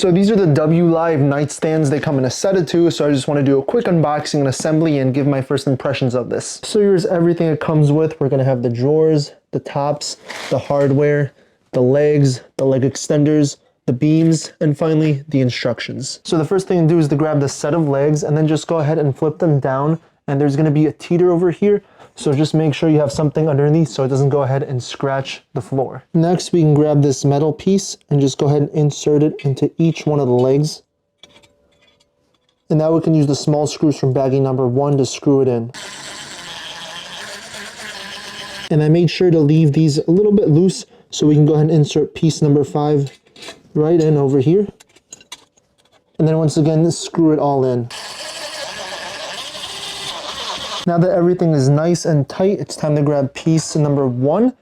So these are the WLIVE nightstands. They come in a set of 2, so I just want to do a quick unboxing and assembly and give my first impressions of this. So here's everything it comes with. We're going to have the drawers, the tops, the hardware, the leg extenders, the beams, and finally the instructions. So the first thing to do is to grab the set of legs and then just go ahead and flip them down, and there's going to be a teeter over here. So just make sure you have something underneath so it doesn't go ahead and scratch the floor. Next, we can grab this metal piece and just go ahead and insert it into each one of the legs. And now we can use the small screws from baggie number 1 to screw it in. And I made sure to leave these a little bit loose so we can go ahead and insert piece number 5 right in over here. And then once again, screw it all in. Now that everything is nice and tight, it's time to grab piece number 1 and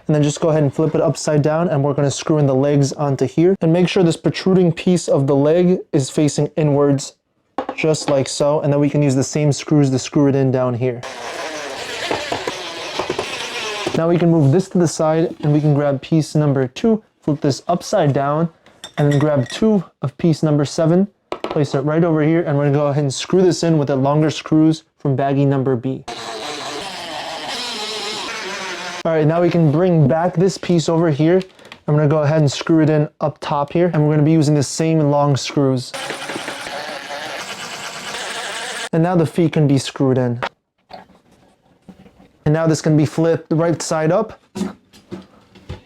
then just go ahead and flip it upside down, and we're going to screw in the legs onto here. And make sure this protruding piece of the leg is facing inwards, just like so, and then we can use the same screws to screw it in down here. Now we can move this to the side and we can grab piece number 2, flip this upside down, and then grab 2 of piece number 7, place it right over here, and we're going to go ahead and screw this in with the longer screws from baggie number B. Alright, now we can bring back this piece over here. I'm going to go ahead and screw it in up top here, and we're going to be using the same long screws. And now the feet can be screwed in. And now this can be flipped right side up.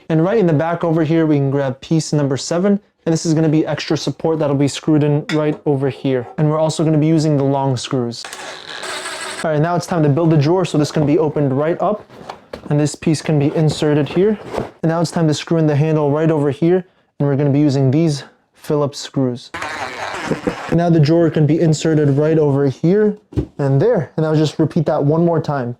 And right in the back over here, we can grab piece number 7. And this is going to be extra support that'll be screwed in right over here. And we're also going to be using the long screws. Alright, now it's time to build the drawer, so this can be opened right up. And this piece can be inserted here. And now it's time to screw in the handle right over here. And we're going to be using these Phillips screws. And now the drawer can be inserted right over here and there. And I'll just repeat that one more time.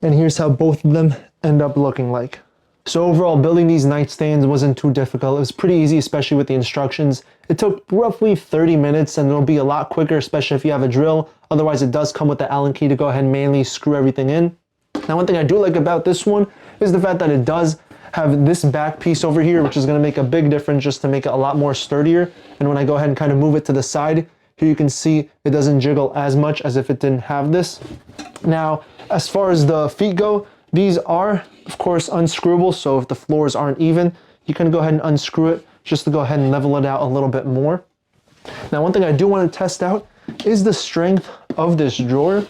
And here's how both of them end up looking like. So overall, building these nightstands wasn't too difficult. It was pretty easy, especially with the instructions. It took roughly 30 minutes, and it'll be a lot quicker, especially if you have a drill. Otherwise, it does come with the Allen key to go ahead and manually screw everything in. Now, one thing I do like about this one is the fact that it does have this back piece over here, which is going to make a big difference just to make it a lot more sturdier. And when I go ahead and kind of move it to the side, here you can see it doesn't jiggle as much as if it didn't have this. Now, as far as the feet go, these are, of course, unscrewable, so if the floors aren't even, you can go ahead and unscrew it just to go ahead and level it out a little bit more. Now, one thing I do want to test out is the strength of this drawer.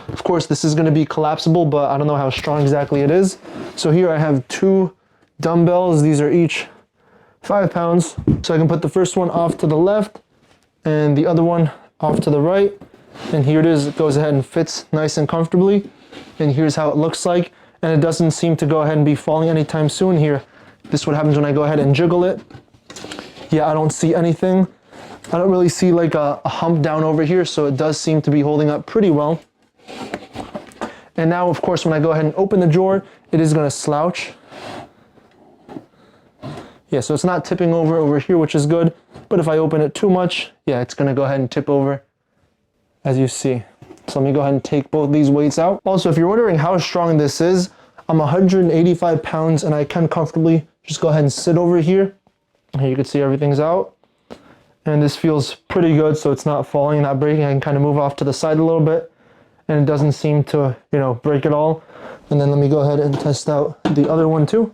Of course, this is going to be collapsible, but I don't know how strong exactly it is. So here I have 2 dumbbells. These are each 5 pounds. So I can put the first one off to the left and the other one off to the right. And here it is. It goes ahead and fits nice and comfortably. And here's how it looks like, and it doesn't seem to go ahead and be falling anytime soon here. This is what happens when I go ahead and jiggle it. Yeah, I don't see anything. I don't really see like a hump down over here, so it does seem to be holding up pretty well. And now, of course, when I go ahead and open the drawer, it is going to slouch. Yeah, so it's not tipping over here, which is good. But if I open it too much, yeah, it's going to go ahead and tip over, as you see. So let me go ahead and take both these weights out. Also, if you're wondering how strong this is, I'm 185 pounds and I can comfortably just go ahead and sit over here. Here you can see everything's out. And this feels pretty good, so it's not falling, not breaking. I can kind of move off to the side a little bit and it doesn't seem to, break at all. And then let me go ahead and test out the other one too.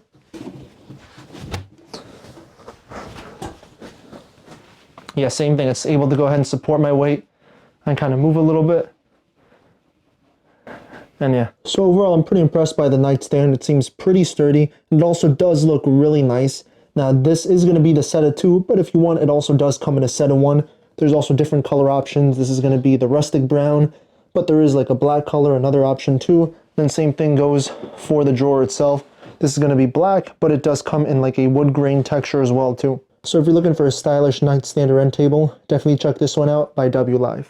Yeah, same thing. It's able to go ahead and support my weight and kind of move a little bit. And yeah, so overall, I'm pretty impressed by the nightstand. It seems pretty sturdy, and it also does look really nice. Now, this is going to be the set of 2, but if you want, it also does come in a set of 1. There's also different color options. This is going to be the rustic brown, but there is like a black color, another option too. Then same thing goes for the drawer itself. This is going to be black, but it does come in like a wood grain texture as well too. So if you're looking for a stylish nightstand or end table, definitely check this one out by WLIVE.